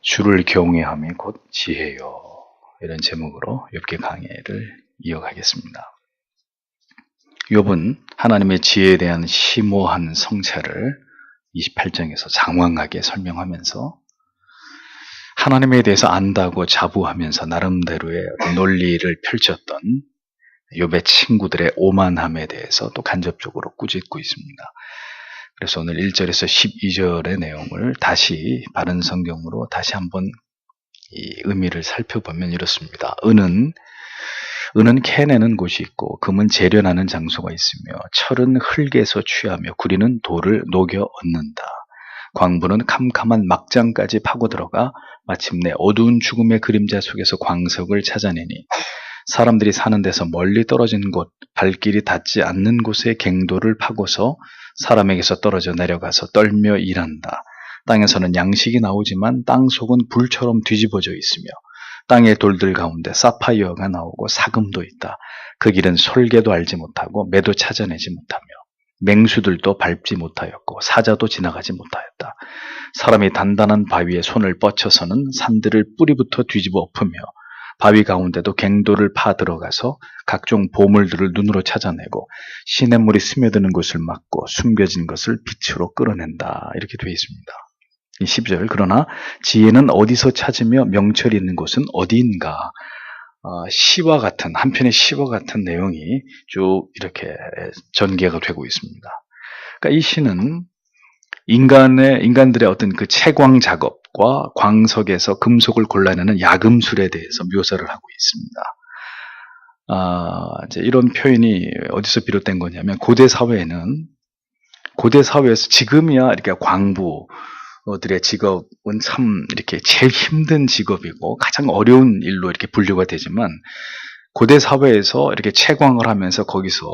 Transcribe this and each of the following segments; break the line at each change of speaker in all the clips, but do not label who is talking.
주를 경외함이 곧 지혜요. 이런 제목으로 욥기 강해를 이어가겠습니다. 욥은 하나님의 지혜에 대한 심오한 성찰을 28장에서 장황하게 설명하면서 하나님에 대해서 안다고 자부하면서 나름대로의 논리를 펼쳤던 욥의 친구들의 오만함에 대해서 또 간접적으로 꾸짖고 있습니다. 그래서 오늘 1절에서 12절의 내용을 다시 바른 성경으로 다시 한번 이 의미를 살펴보면 이렇습니다. 은은 캐내는 곳이 있고 금은 재련하는 장소가 있으며 철은 흙에서 취하며 구리는 돌을 녹여 얻는다. 광부는 캄캄한 막장까지 파고 들어가 마침내 어두운 죽음의 그림자 속에서 광석을 찾아내니 사람들이 사는 데서 멀리 떨어진 곳, 발길이 닿지 않는 곳에 갱도를 파고서 사람에게서 떨어져 내려가서 떨며 일한다. 땅에서는 양식이 나오지만 땅 속은 불처럼 뒤집어져 있으며 땅의 돌들 가운데 사파이어가 나오고 사금도 있다. 그 길은 솔개도 알지 못하고 매도 찾아내지 못하며 맹수들도 밟지 못하였고 사자도 지나가지 못하였다. 사람이 단단한 바위에 손을 뻗쳐서는 산들을 뿌리부터 뒤집어 엎으며 바위 가운데도 갱도를 파 들어가서 각종 보물들을 눈으로 찾아내고 시냇물이 스며드는 곳을 막고 숨겨진 것을 빛으로 끌어낸다. 이렇게 되어 있습니다. 이 12절 그러나 지혜는 어디서 찾으며 명철이 있는 곳은 어디인가. 시와 같은 한편의 시와 같은 내용이 쭉 이렇게 전개가 되고 있습니다. 그러니까 이 시는 인간들의 어떤 그 채광 작업과 광석에서 금속을 골라내는 야금술에 대해서 묘사를 하고 있습니다. 이제 이런 표현이 어디서 비롯된 거냐면 고대 사회에서 지금이야 이렇게 광부들의 직업은 참 이렇게 제일 힘든 직업이고 가장 어려운 일로 이렇게 분류가 되지만 고대 사회에서 이렇게 채광을 하면서 거기서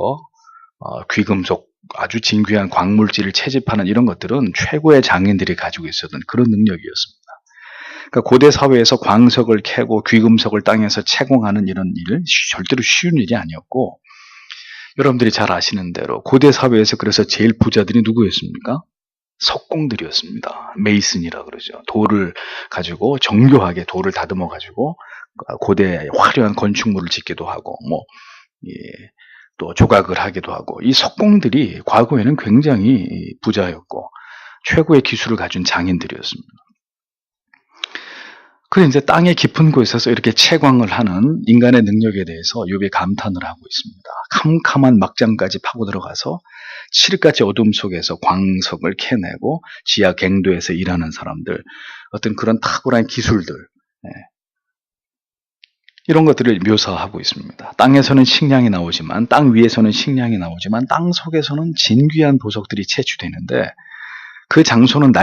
귀금속 아주 진귀한 광물질을 채집하는 이런 것들은 최고의 장인들이 가지고 있었던 그런 능력이었습니다. 그러니까 고대 사회에서 광석을 캐고 귀금속을 땅에서 채광하는 이런 일은 절대로 쉬운 일이 아니었고 여러분들이 잘 아시는 대로 고대 사회에서 그래서 제일 부자들이 누구였습니까? 석공들이었습니다. 메이슨이라 그러죠. 돌을 가지고 정교하게 돌을 다듬어 가지고 고대 화려한 건축물을 짓기도 하고 또 조각을 하기도 하고 이 석공들이 과거에는 굉장히 부자였고 최고의 기술을 가진 장인들이었습니다. 그런데 이제 땅의 깊은 곳에서 이렇게 채광을 하는 인간의 능력에 대해서 욥이 감탄을 하고 있습니다. 캄캄한 막장까지 파고 들어가서 칠흑같이 어둠 속에서 광석을 캐내고 지하 갱도에서 일하는 사람들, 어떤 그런 탁월한 기술들, 이런 것들을 묘사하고 있습니다. 땅에서는 식량이 나오지만 땅 위에서는 식량이 나오지만 땅 속에서는 진귀한 보석들이 채취되는데 그 장소는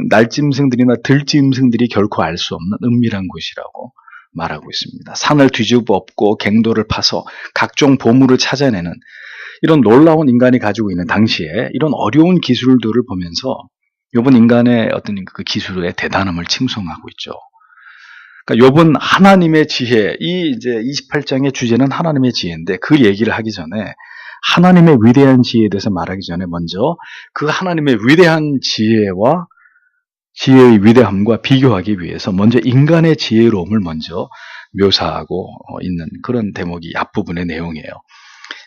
날짐승들이나 들짐승들이 결코 알 수 없는 은밀한 곳이라고 말하고 있습니다. 산을 뒤집어 엎고 갱도를 파서 각종 보물을 찾아내는 이런 놀라운 인간이 가지고 있는 당시에 이런 어려운 기술들을 보면서 욥은 인간의 어떤 그 기술의 대단함을 칭송하고 있죠. 그러니까 욥은 하나님의 지혜, 이 이제 28장의 주제는 하나님의 지혜인데 그 얘기를 하기 전에 하나님의 위대한 지혜에 대해서 말하기 전에 먼저 그 하나님의 위대한 지혜와 지혜의 위대함과 비교하기 위해서 먼저 인간의 지혜로움을 먼저 묘사하고 있는 그런 대목이 앞부분의 내용이에요.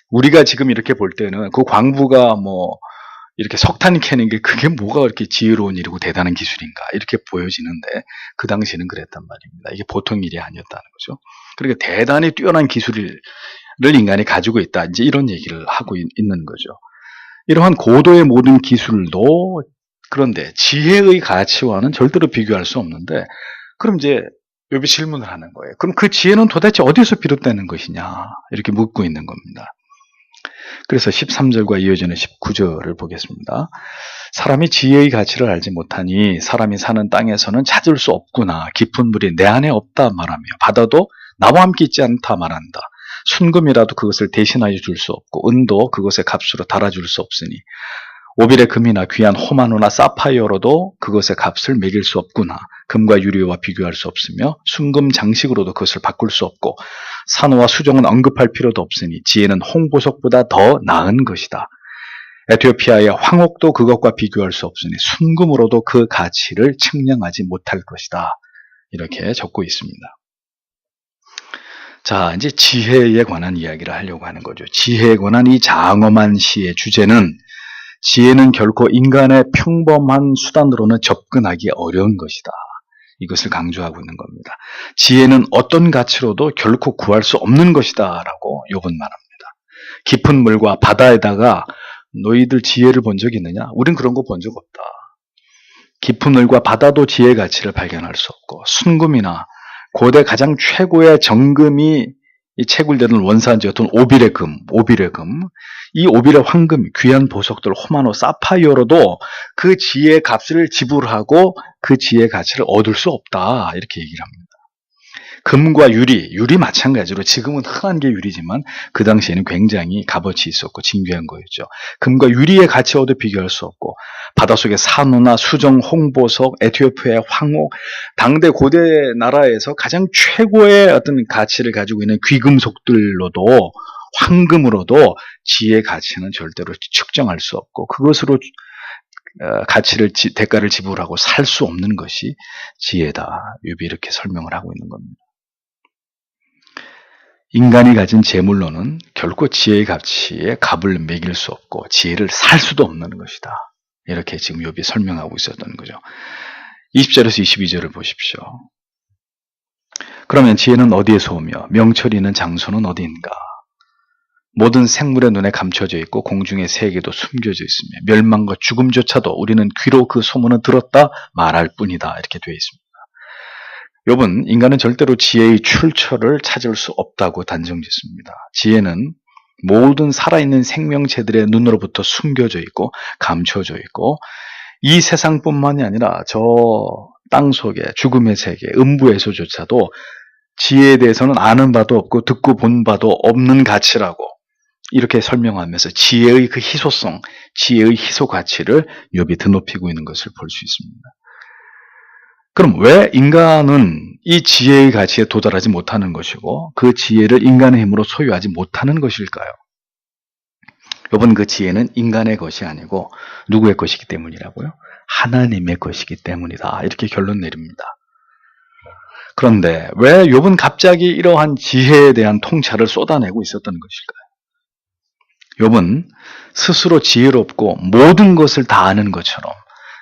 우리가 지금 이렇게 볼 때는 그 광부가 이렇게 석탄 캐는 게 그게 뭐가 그렇게 지혜로운 일이고 대단한 기술인가 이렇게 보여지는데 그 당시에는 그랬단 말입니다. 이게 보통 일이 아니었다는 거죠. 그러니까 대단히 뛰어난 기술을 인간이 가지고 있다. 이제 이런 얘기를 하고 있는 거죠. 이러한 고도의 모든 기술도 그런데 지혜의 가치와는 절대로 비교할 수 없는데 그럼 이제 욥이 질문을 하는 거예요. 그럼 그 지혜는 도대체 어디서 비롯되는 것이냐 이렇게 묻고 있는 겁니다. 그래서 13절과 이어지는 19절을 보겠습니다. 사람이 지혜의 가치를 알지 못하니 사람이 사는 땅에서는 찾을 수 없구나. 깊은 물이 내 안에 없다 말하며 바다도 나와 함께 있지 않다 말한다. 순금이라도 그것을 대신하여 줄 수 없고 은도 그것의 값으로 달아줄 수 없으니 오빌의 금이나 귀한 호마노나 사파이어로도 그것의 값을 매길 수 없구나. 금과 유리와 비교할 수 없으며 순금 장식으로도 그것을 바꿀 수 없고 산호와 수종은 언급할 필요도 없으니 지혜는 홍보석보다 더 나은 것이다. 에티오피아의 황옥도 그것과 비교할 수 없으니 순금으로도 그 가치를 측량하지 못할 것이다. 이렇게 적고 있습니다. 자, 이제 지혜에 관한 이야기를 하려고 하는 거죠. 지혜에 관한 이 장엄한 시의 주제는 지혜는 결코 인간의 평범한 수단으로는 접근하기 어려운 것이다. 이것을 강조하고 있는 겁니다. 지혜는 어떤 가치로도 결코 구할 수 없는 것이다 라고 욥은 말합니다. 깊은 물과 바다에다가 너희들 지혜를 본 적 있느냐? 우린 그런 거 본 적 없다. 깊은 물과 바다도 지혜의 가치를 발견할 수 없고 순금이나 고대 가장 최고의 정금이 이 채굴되던 원산지였던 오빌의 금, 이 오빌의 황금, 귀한 보석들, 호마노, 사파이어로도 그 지혜의 값을 지불하고 그 지혜의 가치를 얻을 수 없다. 이렇게 얘기를 합니다. 금과 유리 마찬가지로 지금은 흔한 게 유리지만 그 당시에는 굉장히 값어치 있었고 진귀한 거였죠. 금과 유리의 가치와도 비교할 수 없고 바닷속의 산호나 수정, 홍보석, 에티오피아의 황옥, 당대 고대 나라에서 가장 최고의 어떤 가치를 가지고 있는 귀금속들로도 황금으로도 지혜의 가치는 절대로 측정할 수 없고 그것으로 대가를 지불하고 살 수 없는 것이 지혜다. 욥이 이렇게 설명을 하고 있는 겁니다. 인간이 가진 재물로는 결코 지혜의 가치에 값을 매길 수 없고 지혜를 살 수도 없는 것이다. 이렇게 지금 욥이 설명하고 있었던 거죠. 20절에서 22절을 보십시오. 그러면 지혜는 어디에서 오며 명철이 있는 장소는 어디인가? 모든 생물의 눈에 감춰져 있고 공중의 새에게도 숨겨져 있으며 멸망과 죽음조차도 우리는 귀로 그 소문을 들었다 말할 뿐이다. 이렇게 되어 있습니다. 욥은 인간은 절대로 지혜의 출처를 찾을 수 없다고 단정짓습니다. 지혜는 모든 살아있는 생명체들의 눈으로부터 숨겨져 있고 감춰져 있고 이 세상뿐만이 아니라 저 땅속에 죽음의 세계, 음부에서조차도 지혜에 대해서는 아는 바도 없고 듣고 본 바도 없는 가치라고 이렇게 설명하면서 지혜의 그 희소성, 지혜의 희소 가치를 욥이 드높이고 있는 것을 볼 수 있습니다. 그럼 왜 인간은 이 지혜의 가치에 도달하지 못하는 것이고 그 지혜를 인간의 힘으로 소유하지 못하는 것일까요? 욥은 그 지혜는 인간의 것이 아니고 누구의 것이기 때문이라고요? 하나님의 것이기 때문이다. 이렇게 결론 내립니다. 그런데 왜 욥은 갑자기 이러한 지혜에 대한 통찰을 쏟아내고 있었던 것일까요? 욥은 스스로 지혜롭고 모든 것을 다 아는 것처럼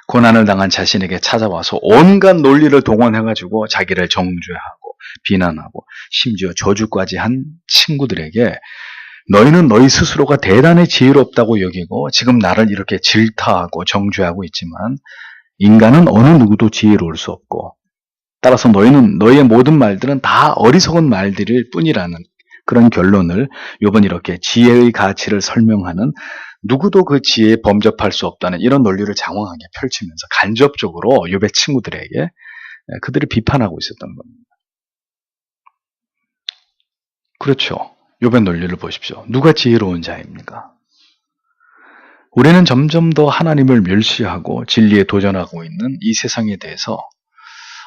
고난을 당한 자신에게 찾아와서 온갖 논리를 동원해가지고 자기를 정죄하고 비난하고 심지어 저주까지 한 친구들에게 너희는 너희 스스로가 대단히 지혜롭다고 여기고 지금 나를 이렇게 질타하고 정죄하고 있지만 인간은 어느 누구도 지혜로울 수 없고 따라서 너희의 모든 말들은 다 어리석은 말들일 뿐이라는 그런 결론을 욥은 이렇게 지혜의 가치를 설명하는 누구도 그 지혜에 범접할 수 없다는 이런 논리를 장황하게 펼치면서 간접적으로 욥의 친구들에게 그들을 비판하고 있었던 겁니다. 그렇죠. 욥의 논리를 보십시오. 누가 지혜로운 자입니까? 우리는 점점 더 하나님을 멸시하고 진리에 도전하고 있는 이 세상에 대해서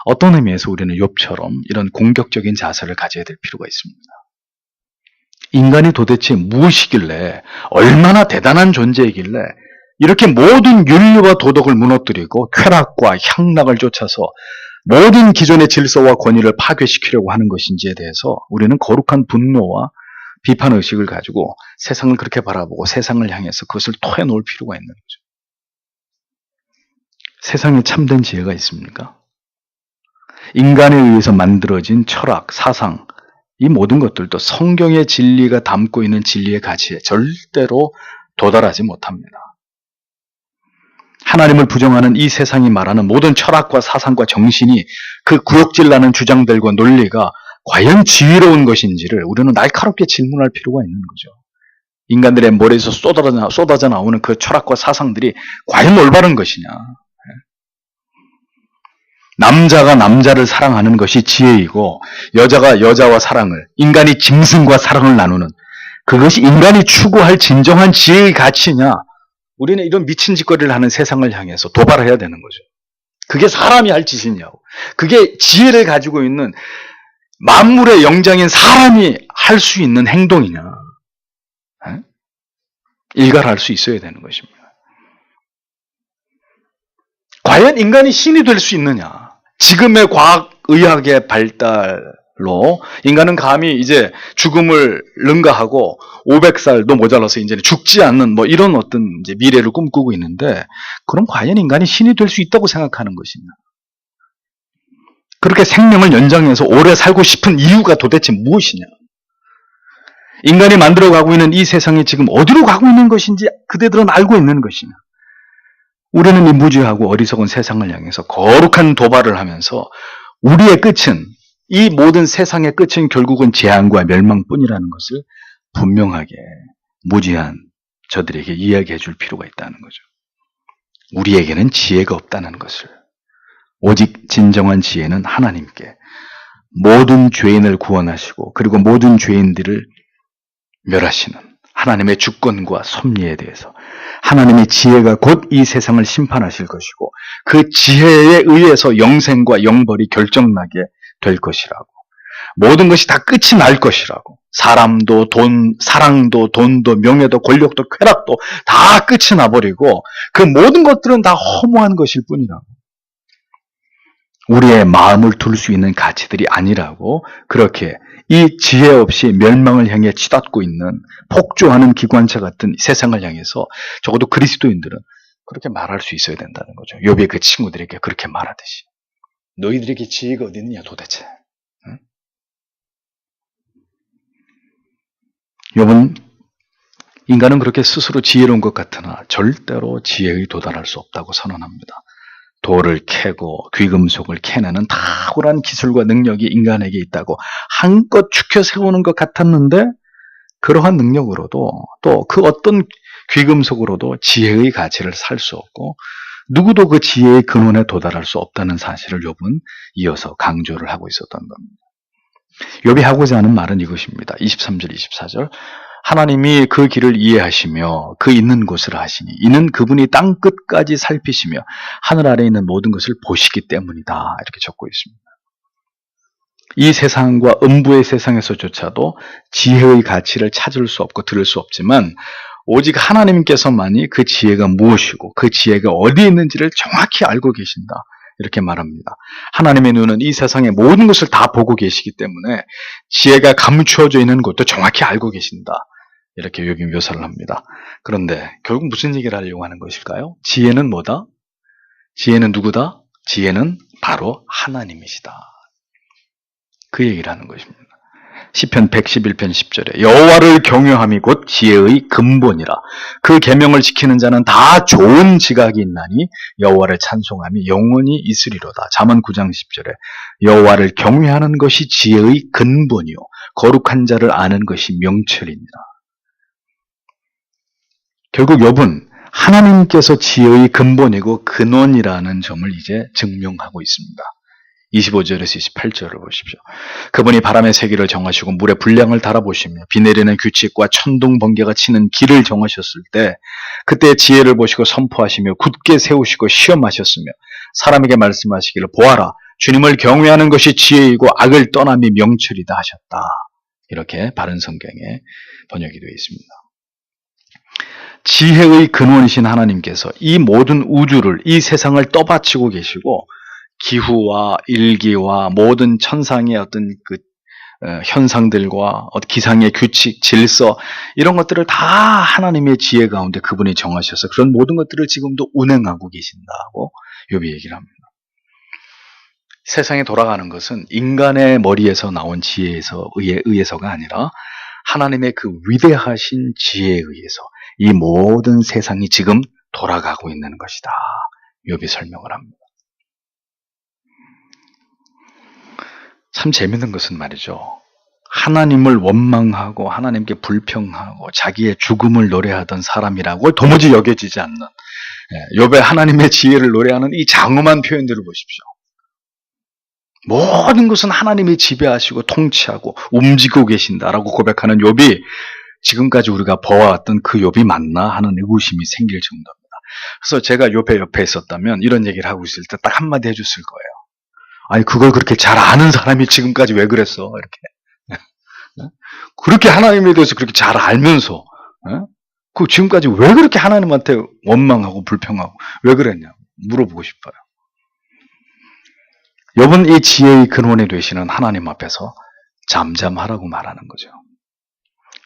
어떤 의미에서 우리는 욥처럼 이런 공격적인 자세를 가져야 될 필요가 있습니다. 인간이 도대체 무엇이길래 얼마나 대단한 존재이길래 이렇게 모든 윤리와 도덕을 무너뜨리고 쾌락과 향락을 쫓아서 모든 기존의 질서와 권위를 파괴시키려고 하는 것인지에 대해서 우리는 거룩한 분노와 비판의식을 가지고 세상을 그렇게 바라보고 세상을 향해서 그것을 토해놓을 필요가 있는 거죠. 세상에 참된 지혜가 있습니까? 인간에 의해서 만들어진 철학, 사상, 이 모든 것들도 성경의 진리가 담고 있는 진리의 가치에 절대로 도달하지 못합니다. 하나님을 부정하는 이 세상이 말하는 모든 철학과 사상과 정신이 그 구역질나는 주장들과 논리가 과연 지혜로운 것인지를 우리는 날카롭게 질문할 필요가 있는 거죠. 인간들의 머리에서 쏟아져 나오는 그 철학과 사상들이 과연 올바른 것이냐. 남자가 남자를 사랑하는 것이 지혜이고 여자가 여자와 사랑을, 인간이 짐승과 사랑을 나누는 그것이 인간이 추구할 진정한 지혜의 가치냐. 우리는 이런 미친 짓거리를 하는 세상을 향해서 도발해야 되는 거죠. 그게 사람이 할 짓이냐고. 그게 지혜를 가지고 있는 만물의 영장인 사람이 할 수 있는 행동이냐. 일갈할 수 있어야 되는 것입니다. 과연 인간이 신이 될 수 있느냐? 지금의 과학의학의 발달로 인간은 감히 이제 죽음을 능가하고 500살도 모자라서 이제는 죽지 않는 뭐 이런 어떤 이제 미래를 꿈꾸고 있는데, 그럼 과연 인간이 신이 될 수 있다고 생각하는 것이냐? 그렇게 생명을 연장해서 오래 살고 싶은 이유가 도대체 무엇이냐? 인간이 만들어가고 있는 이 세상이 지금 어디로 가고 있는 것인지 그대들은 알고 있는 것이냐? 우리는 이 무지하고 어리석은 세상을 향해서 거룩한 도발을 하면서 우리의 끝은, 이 모든 세상의 끝은 결국은 재앙과 멸망뿐이라는 것을 분명하게 무지한 저들에게 이야기해 줄 필요가 있다는 거죠. 우리에게는 지혜가 없다는 것을. 오직 진정한 지혜는 하나님께 모든 죄인을 구원하시고 그리고 모든 죄인들을 멸하시는 하나님의 주권과 섭리에 대해서, 하나님의 지혜가 곧 이 세상을 심판하실 것이고 그 지혜에 의해서 영생과 영벌이 결정나게 될 것이라고, 모든 것이 다 끝이 날 것이라고, 사람도 사랑도 돈도 명예도 권력도 쾌락도 다 끝이 나버리고 그 모든 것들은 다 허무한 것일 뿐이라고, 우리의 마음을 둘 수 있는 가치들이 아니라고, 그렇게 이 지혜 없이 멸망을 향해 치닫고 있는 폭주하는 기관차 같은 세상을 향해서 적어도 그리스도인들은 그렇게 말할 수 있어야 된다는 거죠. 욥의 그 친구들에게 그렇게 말하듯이. 너희들에게 지혜가 어디 있느냐 도대체. 응? 욥은 인간은 그렇게 스스로 지혜로운 것 같으나 절대로 지혜에 도달할 수 없다고 선언합니다. 돌을 캐고 귀금속을 캐내는 탁월한 기술과 능력이 인간에게 있다고 한껏 추켜 세우는 것 같았는데, 그러한 능력으로도 또 그 어떤 귀금속으로도 지혜의 가치를 살 수 없고 누구도 그 지혜의 근원에 도달할 수 없다는 사실을 욥은 이어서 강조를 하고 있었던 겁니다. 욥이 하고자 하는 말은 이것입니다. 23절, 24절. 하나님이 그 길을 이해하시며 그 있는 곳을 아시니 이는 그분이 땅 끝까지 살피시며 하늘 아래에 있는 모든 것을 보시기 때문이다. 이렇게 적고 있습니다. 이 세상과 음부의 세상에서조차도 지혜의 가치를 찾을 수 없고 들을 수 없지만 오직 하나님께서만이 그 지혜가 무엇이고 그 지혜가 어디에 있는지를 정확히 알고 계신다. 이렇게 말합니다. 하나님의 눈은 이 세상의 모든 것을 다 보고 계시기 때문에 지혜가 감추어져 있는 것도 정확히 알고 계신다. 이렇게 여기 묘사를 합니다. 그런데 결국 무슨 얘기를 하려고 하는 것일까요? 지혜는 뭐다? 지혜는 누구다? 지혜는 바로 하나님이시다. 그 얘기를 하는 것입니다. 시편 111편 10절에 여호와를 경외함이 곧 지혜의 근본이라. 그 계명을 지키는 자는 다 좋은 지각이 있나니 여호와를 찬송함이 영원히 있으리로다. 잠언 9장 10절에 여호와를 경외하는 것이 지혜의 근본이요 거룩한 자를 아는 것이 명철이니라. 결국 욥은 하나님께서 지혜의 근본이고 근원이라는 점을 이제 증명하고 있습니다. 25절에서 28절을 보십시오. 그분이 바람의 세기를 정하시고 물의 분량을 달아보시며 비 내리는 규칙과 천둥 번개가 치는 길을 정하셨을 때 그때 지혜를 보시고 선포하시며 굳게 세우시고 시험하셨으며 사람에게 말씀하시기를 보아라 주님을 경외하는 것이 지혜이고 악을 떠남이 명철이다 하셨다. 이렇게 바른 성경에 번역이 되어 있습니다. 지혜의 근원이신 하나님께서 이 모든 우주를, 이 세상을 떠받치고 계시고 기후와 일기와 모든 천상의 어떤 그 현상들과 기상의 규칙, 질서 이런 것들을 다 하나님의 지혜 가운데 그분이 정하셔서 그런 모든 것들을 지금도 운행하고 계신다고 욥이 얘기를 합니다. 세상에 돌아가는 것은 인간의 머리에서 나온 의해서가 아니라 하나님의 그 위대하신 지혜에 의해서 이 모든 세상이 지금 돌아가고 있는 것이다. 욥이 설명을 합니다. 참 재밌는 것은 말이죠. 하나님을 원망하고 하나님께 불평하고 자기의 죽음을 노래하던 사람이라고 도무지 여겨지지 않는 욥의 하나님의 지혜를 노래하는 이 장엄한 표현들을 보십시오. 모든 것은 하나님이 지배하시고 통치하고 움직이고 계신다라고 고백하는 욥이 지금까지 우리가 보아왔던 그 욥이 맞나 하는 의구심이 생길 정도입니다. 그래서 제가 욥의 옆에 있었다면 이런 얘기를 하고 있을 때 딱 한마디 해줬을 거예요. 아니 그걸 그렇게 잘 아는 사람이 지금까지 왜 그랬어? 이렇게 그렇게 하나님에 대해서 그렇게 잘 알면서 그 지금까지 왜 그렇게 하나님한테 원망하고 불평하고 왜 그랬냐? 물어보고 싶어요. 욥은 이 지혜의 근원이 되시는 하나님 앞에서 잠잠하라고 말하는 거죠.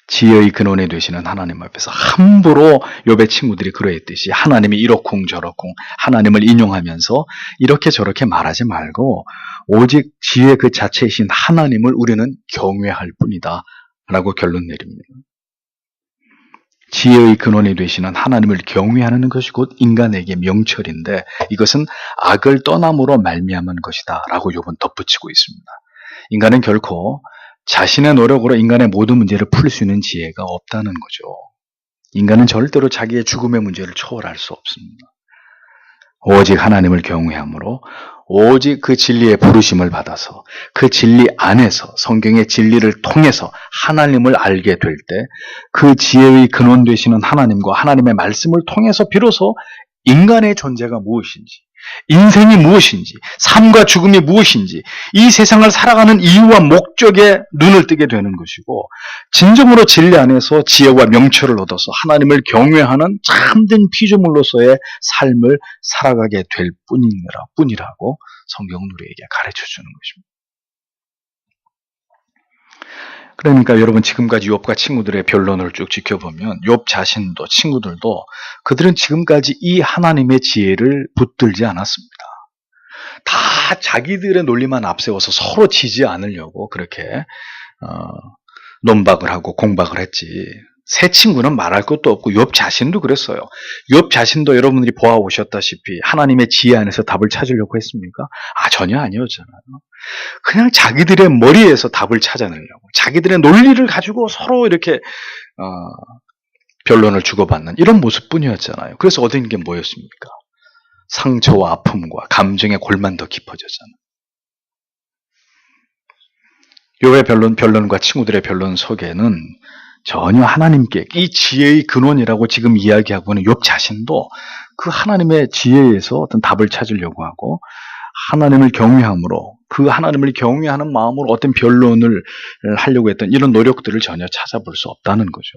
지혜의 근원이 되시는 하나님 앞에서 함부로 욥의 친구들이 그러했듯이 하나님이 이렇쿵 저렇쿵 하나님을 인용하면서 이렇게 저렇게 말하지 말고 오직 지혜 그 자체이신 하나님을 우리는 경외할 뿐이다 라고 결론 내립니다. 지혜의 근원이 되시는 하나님을 경외하는 것이 곧 인간에게 명철인데 이것은 악을 떠남으로 말미암은 것이다 라고 욥은 덧붙이고 있습니다. 인간은 결코 자신의 노력으로 인간의 모든 문제를 풀 수 있는 지혜가 없다는 거죠. 인간은 절대로 자기의 죽음의 문제를 초월할 수 없습니다. 오직 하나님을 경외함으로 오직 그 진리의 부르심을 받아서 그 진리 안에서 성경의 진리를 통해서 하나님을 알게 될 때 그 지혜의 근원 되시는 하나님과 하나님의 말씀을 통해서 비로소 인간의 존재가 무엇인지 인생이 무엇인지 삶과 죽음이 무엇인지 이 세상을 살아가는 이유와 목적에 눈을 뜨게 되는 것이고 진정으로 진리 안에서 지혜와 명철을 얻어서 하나님을 경외하는 참된 피조물로서의 삶을 살아가게 될 뿐이라고 성경은 우리에게 가르쳐주는 것입니다. 그러니까 여러분 지금까지 욥과 친구들의 변론을 쭉 지켜보면 욥 자신도 친구들도 그들은 지금까지 이 하나님의 지혜를 붙들지 않았습니다. 다 자기들의 논리만 앞세워서 서로 지지 않으려고 그렇게 논박을 하고 공박을 했지. 새 친구는 말할 것도 없고 욥 자신도 그랬어요. 욥 자신도 여러분들이 보아오셨다시피 하나님의 지혜 안에서 답을 찾으려고 했습니까? 전혀 아니었잖아요. 그냥 자기들의 머리에서 답을 찾아내려고 자기들의 논리를 가지고 서로 이렇게 변론을 주고받는 이런 모습뿐이었잖아요. 그래서 얻은 게 뭐였습니까? 상처와 아픔과 감정의 골만 더 깊어졌잖아요. 욥의 변론과 친구들의 변론 속에는 전혀 하나님께 이 지혜의 근원이라고 지금 이야기하고 있는 욥 자신도 그 하나님의 지혜에서 어떤 답을 찾으려고 하고 하나님을 경외함으로 그 하나님을 경외하는 마음으로 어떤 변론을 하려고 했던 이런 노력들을 전혀 찾아볼 수 없다는 거죠.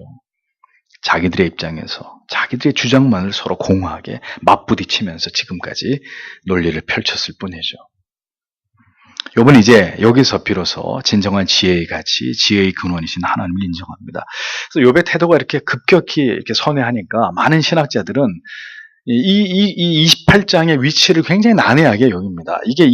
자기들의 입장에서 자기들의 주장만을 서로 공허하게 맞부딪히면서 지금까지 논리를 펼쳤을 뿐이죠. 욥은 이제 여기서 비로소 진정한 지혜의 가치, 지혜의 근원이신 하나님을 인정합니다. 그래서 욥의 태도가 이렇게 급격히 이렇게 선회하니까 많은 신학자들은 이 28장의 위치를 굉장히 난해하게 여깁니다. 이게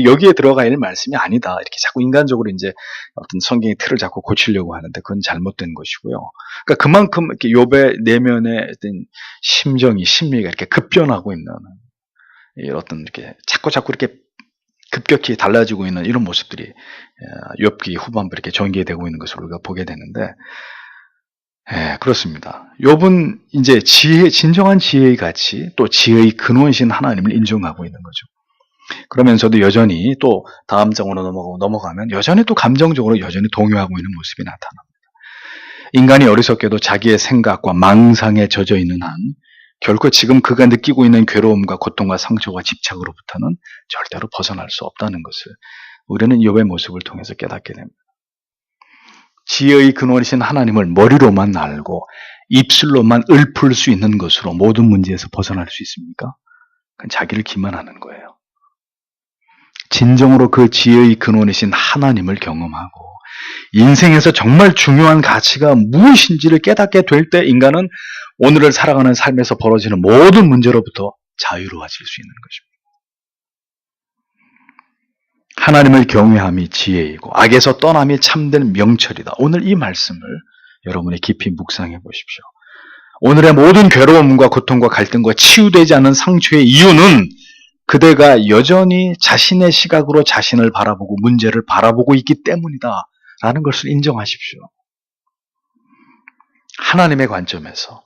여기에 들어가 있는 말씀이 아니다. 이렇게 자꾸 인간적으로 이제 어떤 성경의 틀을 자꾸 고치려고 하는데 그건 잘못된 것이고요. 그러니까 그만큼 이렇게 욥의 내면의 어떤 심리가 이렇게 급변하고 있는 어떤 이렇게 자꾸 이렇게 급격히 달라지고 있는 이런 모습들이 욥기 후반부에 이렇게 전개되고 있는 것을 우리가 보게 되는데, 그렇습니다. 욥은 이제 진정한 지혜의 가치, 또 지혜의 근원이신 하나님을 인정하고 있는 거죠. 그러면서도 여전히 또 다음 장으로 넘어가면 여전히 또 감정적으로 여전히 동요하고 있는 모습이 나타납니다. 인간이 어리석게도 자기의 생각과 망상에 젖어 있는 한 결코 지금 그가 느끼고 있는 괴로움과 고통과 상처와 집착으로부터는 절대로 벗어날 수 없다는 것을 우리는 욥의 모습을 통해서 깨닫게 됩니다. 지혜의 근원이신 하나님을 머리로만 알고 입술로만 읊을 수 있는 것으로 모든 문제에서 벗어날 수 있습니까? 그건 자기를 기만하는 거예요. 진정으로 그 지혜의 근원이신 하나님을 경험하고 인생에서 정말 중요한 가치가 무엇인지를 깨닫게 될 때 인간은 오늘을 살아가는 삶에서 벌어지는 모든 문제로부터 자유로워질 수 있는 것입니다. 하나님을 경외함이 지혜이고 악에서 떠남이 참된 명철이다. 오늘 이 말씀을 여러분이 깊이 묵상해 보십시오. 오늘의 모든 괴로움과 고통과 갈등과 치유되지 않는 상처의 이유는 그대가 여전히 자신의 시각으로 자신을 바라보고 문제를 바라보고 있기 때문이다 라는 것을 인정하십시오. 하나님의 관점에서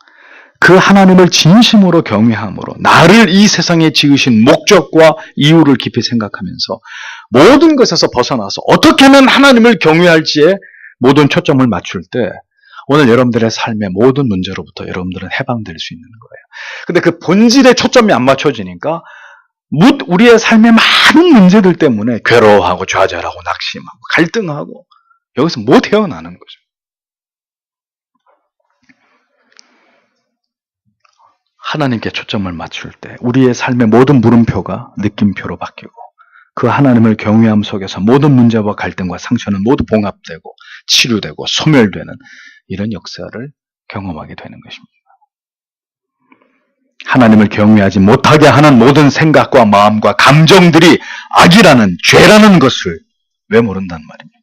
그 하나님을 진심으로 경외함으로 나를 이 세상에 지으신 목적과 이유를 깊이 생각하면서 모든 것에서 벗어나서 어떻게 하면 하나님을 경외할지에 모든 초점을 맞출 때 오늘 여러분들의 삶의 모든 문제로부터 여러분들은 해방될 수 있는 거예요. 근데 그 본질에 초점이 안 맞춰지니까 우리의 삶의 많은 문제들 때문에 괴로워하고 좌절하고 낙심하고 갈등하고 여기서 못 헤어나는 거죠. 하나님께 초점을 맞출 때 우리의 삶의 모든 물음표가 느낌표로 바뀌고 그 하나님을 경외함 속에서 모든 문제와 갈등과 상처는 모두 봉합되고 치료되고 소멸되는 이런 역사를 경험하게 되는 것입니다. 하나님을 경외하지 못하게 하는 모든 생각과 마음과 감정들이 악이라는 죄라는 것을 왜 모른단 말입니까?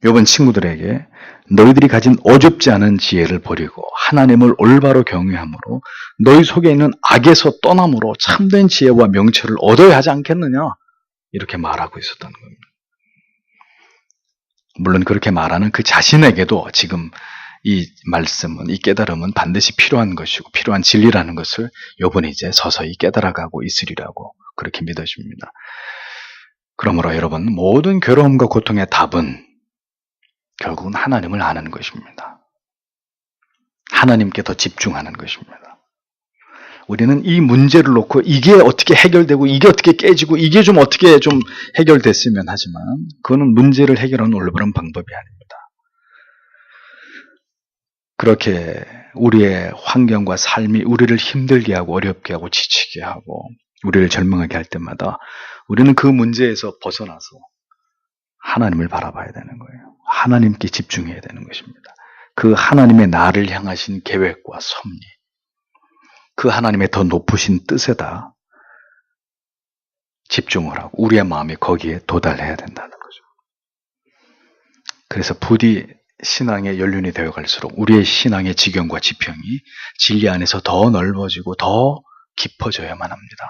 욥은 친구들에게 너희들이 가진 어줍지 않은 지혜를 버리고 하나님을 올바로 경외함으로 너희 속에 있는 악에서 떠남으로 참된 지혜와 명철을 얻어야 하지 않겠느냐? 이렇게 말하고 있었던 겁니다. 물론 그렇게 말하는 그 자신에게도 지금 이 말씀은, 이 깨달음은 반드시 필요한 것이고 필요한 진리라는 것을 욥은 이제 서서히 깨달아가고 있으리라고 그렇게 믿어집니다. 그러므로 여러분, 모든 괴로움과 고통의 답은 결국은 하나님을 아는 것입니다. 하나님께 더 집중하는 것입니다. 우리는 이 문제를 놓고 이게 어떻게 해결되고 이게 어떻게 깨지고 이게 좀 어떻게 좀 해결됐으면 하지만 그거는 문제를 해결하는 올바른 방법이 아닙니다. 그렇게 우리의 환경과 삶이 우리를 힘들게 하고 어렵게 하고 지치게 하고 우리를 절망하게 할 때마다 우리는 그 문제에서 벗어나서 하나님을 바라봐야 되는 거예요. 하나님께 집중해야 되는 것입니다. 그 하나님의 나를 향하신 계획과 섭리, 그 하나님의 더 높으신 뜻에다 집중을 하고 우리의 마음이 거기에 도달해야 된다는 거죠. 그래서 부디 신앙의 연륜이 되어 갈수록 우리의 신앙의 지경과 지평이 진리 안에서 더 넓어지고 더 깊어져야만 합니다.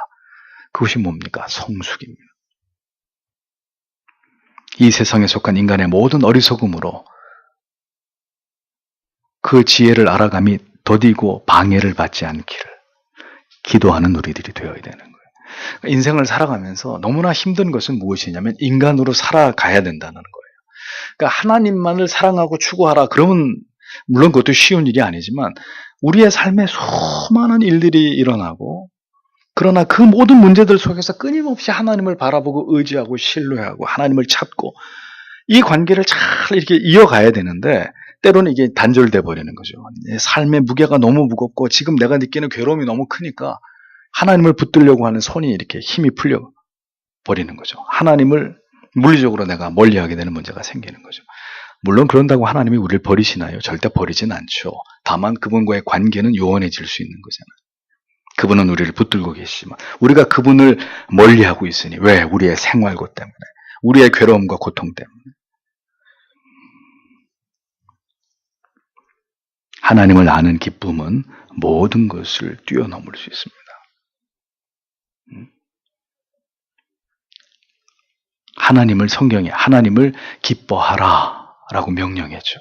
그것이 뭡니까? 성숙입니다. 이 세상에 속한 인간의 모든 어리석음으로 그 지혜를 알아감이 더디고 방해를 받지 않기를 기도하는 우리들이 되어야 되는 거예요. 인생을 살아가면서 너무나 힘든 것은 무엇이냐면 인간으로 살아가야 된다는 거예요. 그러니까 하나님만을 사랑하고 추구하라. 그러면 물론 그것도 쉬운 일이 아니지만 우리의 삶에 수많은 일들이 일어나고 그러나 그 모든 문제들 속에서 끊임없이 하나님을 바라보고 의지하고 신뢰하고 하나님을 찾고 이 관계를 잘 이렇게 이어가야 되는데 때로는 이게 단절돼 버리는 거죠. 삶의 무게가 너무 무겁고 지금 내가 느끼는 괴로움이 너무 크니까 하나님을 붙들려고 하는 손이 이렇게 힘이 풀려 버리는 거죠. 하나님을 물리적으로 내가 멀리하게 되는 문제가 생기는 거죠. 물론 그런다고 하나님이 우리를 버리시나요? 절대 버리진 않죠. 다만 그분과의 관계는 요원해질 수 있는 거잖아요. 그분은 우리를 붙들고 계시지만 우리가 그분을 멀리하고 있으니 왜? 우리의 생활고 때문에, 우리의 괴로움과 고통 때문에. 하나님을 아는 기쁨은 모든 것을 뛰어넘을 수 있습니다. 하나님을 성경에 하나님을 기뻐하라 라고 명령했죠.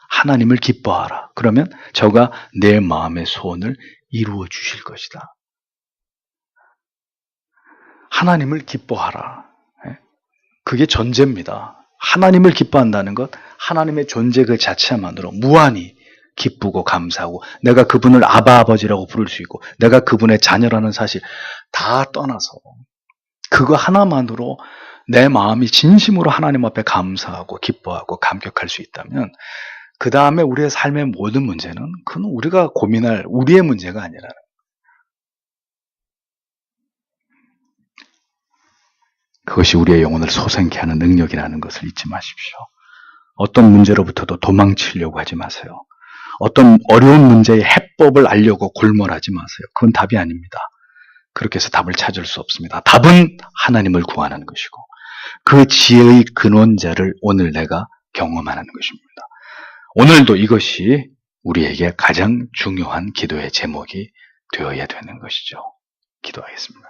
하나님을 기뻐하라. 그러면 저가 내 마음의 소원을 이루어 주실 것이다. 하나님을 기뻐하라. 그게 전제입니다. 하나님을 기뻐한다는 것, 하나님의 존재 그 자체만으로 무한히 기쁘고 감사하고 내가 그분을 아바 아버지라고 부를 수 있고 내가 그분의 자녀라는 사실 다 떠나서 그거 하나만으로 내 마음이 진심으로 하나님 앞에 감사하고 기뻐하고 감격할 수 있다면 그 다음에 우리의 삶의 모든 문제는 그건 우리가 고민할 우리의 문제가 아니라 그것이 우리의 영혼을 솟아게 하는 능력이라는 것을 잊지 마십시오. 어떤 문제로부터도 도망치려고 하지 마세요. 어떤 어려운 문제의 해법을 알려고 골몰하지 마세요. 그건 답이 아닙니다. 그렇게 해서 답을 찾을 수 없습니다. 답은 하나님을 구하는 것이고 그 지혜의 근원자를 오늘 내가 경험하는 것입니다. 오늘도 이것이 우리에게 가장 중요한 기도의 제목이 되어야 되는 것이죠. 기도하겠습니다.